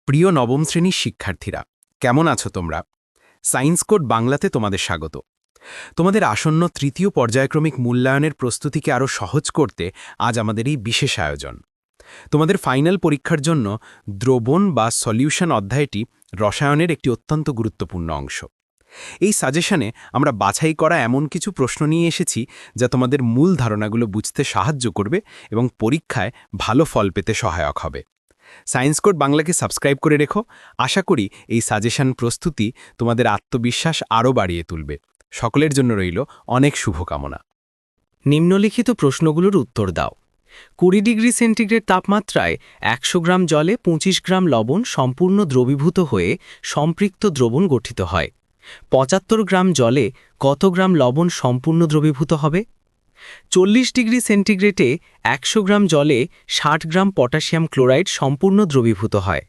প্রিয় নবম শ্রেণীর শিক্ষার্থীরা, কেমন আছো তোমরা? সায়েন্স কোড বাংলাতে তোমাদের স্বাগত। তোমাদের আসন্ন তৃতীয় পর্যায়ক্রমিক মূল্যায়নের প্রস্তুতিকে আরও সহজ করতে আজ আমাদের এই বিশেষ আয়োজন। তোমাদের ফাইনাল পরীক্ষার জন্য দ্রবণ বা সলিউশন অধ্যায়টি রসায়নের একটি অত্যন্ত গুরুত্বপূর্ণ অংশ। এই সাজেশনে আমরা বাছাই করা এমন কিছু প্রশ্ন নিয়ে এসেছি যা তোমাদের মূল ধারণাগুলো বুঝতে সাহায্য করবে এবং পরীক্ষায় ভালো ফল পেতে সহায়ক হবে। সায়েন্স কোড বাংলাকে সাবস্ক্রাইব করে রেখো। আশা করি এই সাজেশন প্রস্তুতি তোমাদের আত্মবিশ্বাস আরও বাড়িয়ে তুলবে। সকলের জন্য রইল অনেক শুভকামনা। নিম্নলিখিত প্রশ্নগুলোর উত্তর দাও। 20 ডিগ্রি সেন্টিগ্রেড তাপমাত্রায় 100 গ্রাম জলে 25 গ্রাম লবণ সম্পূর্ণ দ্রবীভূত হয়ে সম্পৃক্ত দ্রবণ গঠিত হয়। 75 গ্রাম জলে কত গ্রাম লবণ সম্পূর্ণ দ্রবীভূত হবে? 40 ডিগ্রি সেন্টিগ্রেডে 100 গ্রাম জলে 60 গ্রাম পটাশিয়াম ক্লোরাইড সম্পূর্ণ দ্রবীভূত হয়।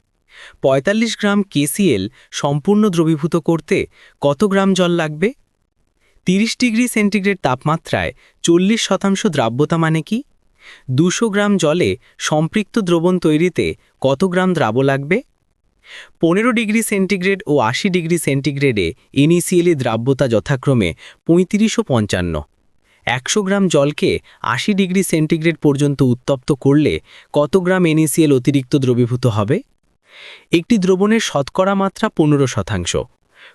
45 গ্রাম KCl সম্পূর্ণ দ্রবীভূত করতে কত গ্রাম জল লাগবে? 30 ডিগ্রি সেন্টিগ্রেড তাপমাত্রায় 40% দ্রাব্যতা মানে কি? 200 গ্রাম জলে সম্পৃক্ত দ্রবণ তৈরিতে কত গ্রাম দ্রাব্য লাগবে? 15 ডিগ্রি সেন্টিগ্রেড ও 80 ডিগ্রি সেন্টিগ্রেডে ইনিশিয়ালি দ্রাব্যতা যথাক্রমে 35 ও 55। 100 গ্রাম জলকে 80 ডিগ্রি সেন্টিগ্রেড পর্যন্ত উত্তপ্ত করলে কত গ্রাম ইনিশিয়াল অতিরিক্ত দ্রবীভূত হবে? একটি দ্রবণের শতকরা মাত্রা 15%।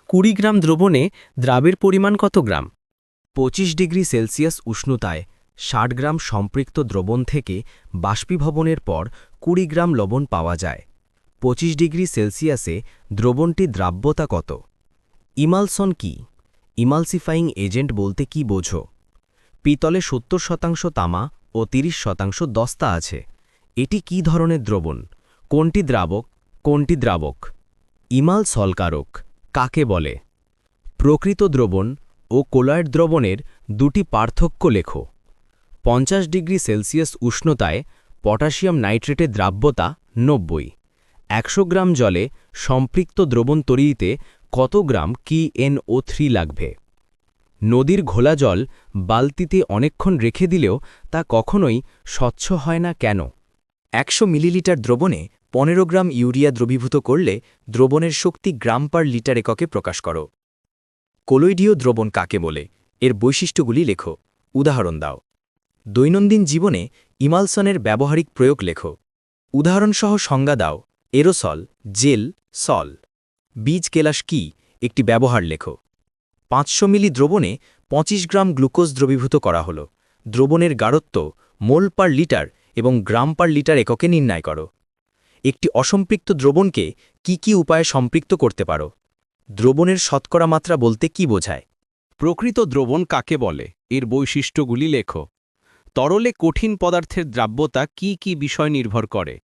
20 গ্রাম দ্রবণে দ্রাবের পরিমাণ কত গ্রাম? 25 ডিগ্রি সেলসিয়াস উষ্ণতায় 60 গ্রাম সম্পৃক্ত দ্রবণ থেকে বাষ্পীভবনের পর 20 গ্রাম লবণ পাওয়া যায়। 25 ডিগ্রি সেলসিয়াসে দ্রবণটি দ্রাব্যতা কত? ইমালসন কি? ইমালসিফাইং এজেন্ট বলতে কি বোঝো? পিতলে 70% তামা ও 30% দস্তা আছে। এটি কি ধরনের দ্রবণ? কোনটি দ্রাবক, কোনটি দ্রাবক? ইমাল সলকারক কাকে বলে? প্রকৃত দ্রবণ ও কোলয়েড দ্রবণের দুটি পার্থক্য লেখো। 50 ডিগ্রি সেলসিয়াস উষ্ণতায় পটাশিয়াম নাইট্রেটের দ্রাব্যতা 90। 100 গ্রাম জলে সম্পৃক্ত দ্রবণ তৈরিতে কত গ্রাম KNO3 লাগবে? নদীর ঘোলা জল বালতিতে অনেকক্ষণ রেখে দিলেও তা কখনোই স্বচ্ছ হয় না কেন? 100 মিলিলিটার দ্রবণে 15 গ্রাম ইউরিয়া দ্রবীভূত করলে দ্রবণের শক্তি গ্রাম পার লিটার এককে প্রকাশ করো। কোলয়েডীয় দ্রবণ কাকে বলে? এর বৈশিষ্ট্যগুলি লেখো। উদাহরণ দাও। দৈনন্দিন জীবনে ইমালসনের ব্যবহারিক প্রয়োগ লেখো। উদাহরণসহ সংজ্ঞা দাও। এরোসল, জেল, সল। বীজ কেলাস কি? একটি ব্যবহার লেখো। 500 মিলি দ্রবণে 25 গ্রাম গ্লুকোজ দ্রবীভূত করা হলো। দ্রবণের গাঢ়ত্ব মোল পার লিটার এবং গ্রাম পার লিটার এককে নির্ণয় করো। একটি অসম্পৃক্ত দ্রবণকে কি কি উপায়ে সম্পৃক্ত করতে পারো? দ্রবণের শতকরা মাত্রা বলতে কি বোঝায়? প্রকৃত দ্রবণ কাকে বলে? এর বৈশিষ্ট্যগুলি লেখো। তরলে কঠিন পদার্থের দ্রাব্যতা কি কি বিষয় নির্ভর করে?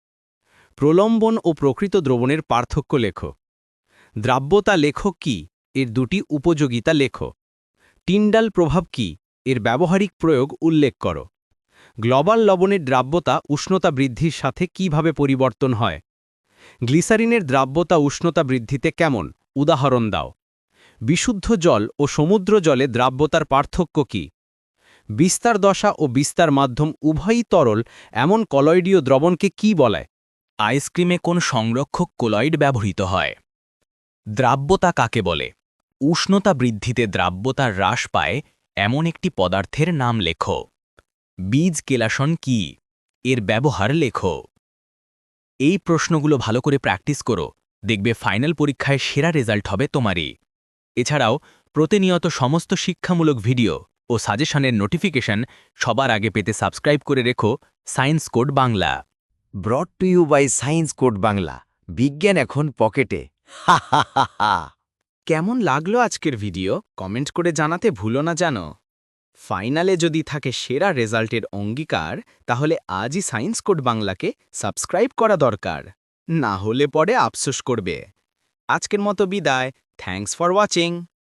প্রলম্বন ও প্রকৃত দ্রবণের পার্থক্য লেখো। দ্রাব্যতা লেখো কি? এর দুটি উপযোগিতা লেখো। টিন্ডাল প্রভাব কি? এর ব্যবহারিক প্রয়োগ উল্লেখ করো। গ্লোবাল লবণের দ্রাব্যতা উষ্ণতা বৃদ্ধির সাথে কিভাবে পরিবর্তন হয়? গ্লিসারিনের দ্রাব্যতা উষ্ণতা বৃদ্ধিতে কেমন? উদাহরণ দাও। বিশুদ্ধ জল ও সমুদ্র জলে দ্রাব্যতার পার্থক্য কি? বিস্তার দশা ও বিস্তার মাধ্যম উভয়ই তরল এমন কলয়েডীয় দ্রবণকে কি বলে? আইসক্রিমে কোন সংরক্ষক কোলয়েড ব্যবহৃত হয়? দ্রাব্যতা কাকে বলে? উষ্ণতা বৃদ্ধিতে দ্রাব্যতা হ্রাস পায় এমন একটি পদার্থের নাম লেখো। বীজ কেলাসন কি? এর ব্যবহার লেখো। এই প্রশ্নগুলো ভালো করে প্র্যাকটিস করো, দেখবে ফাইনাল পরীক্ষায় সেরা রেজাল্ট হবে তোমারই। এছাড়াও প্রতিনিয়ত সমস্ত শিক্ষামূলক ভিডিও ও সাজেশনের নোটিফিকেশন সবার আগে পেতে সাবস্ক্রাইব করে রেখো science code Bangla. Brought to you by science code Bangla. বিজ্ঞান এখন পকেটে। হা হা হা হা। কেমন লাগলো আজকের ভিডিও? কমেন্ট করে জানাতে ভুলো না জানো। ফাইনালে যদি থাকে সেরা রেজাল্টের অঙ্গীকার, তাহলে আজই সায়েন্স কোড বাংলাকে সাবস্ক্রাইব করা দরকার, না হলে পরে আফসোস করবে। আজকের মতো বিদায়। Thanks for watching.